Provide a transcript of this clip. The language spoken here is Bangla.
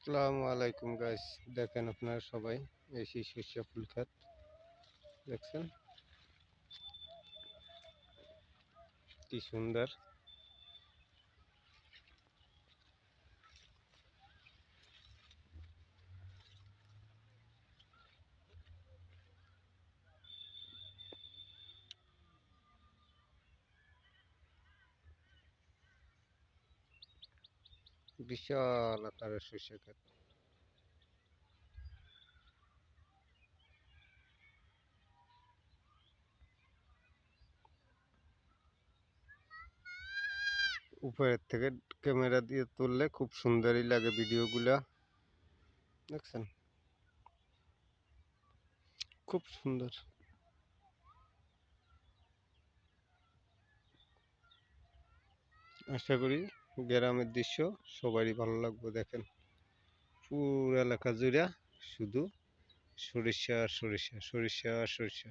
আসসালামু আলাইকুম গাইস, দেখেন আপনারা সবাই এই সেই সরিষা ফুল ক্ষেত দেখছেন কি সুন্দর। বিশাল আকারের সরিষা ক্ষেত। উপরের থেকে ক্যামেরা দিয়ে তুললে খুব সুন্দরই লাগে ভিডিওগুলা, দেখছেন খুব সুন্দর। আশা করি গ্রামের দৃশ্য সবারই ভালো লাগবে। দেখেন পুরো এলাকা জুড়ে শুধু সরিষা আর সরিষা, সরিষা আর সরিষা।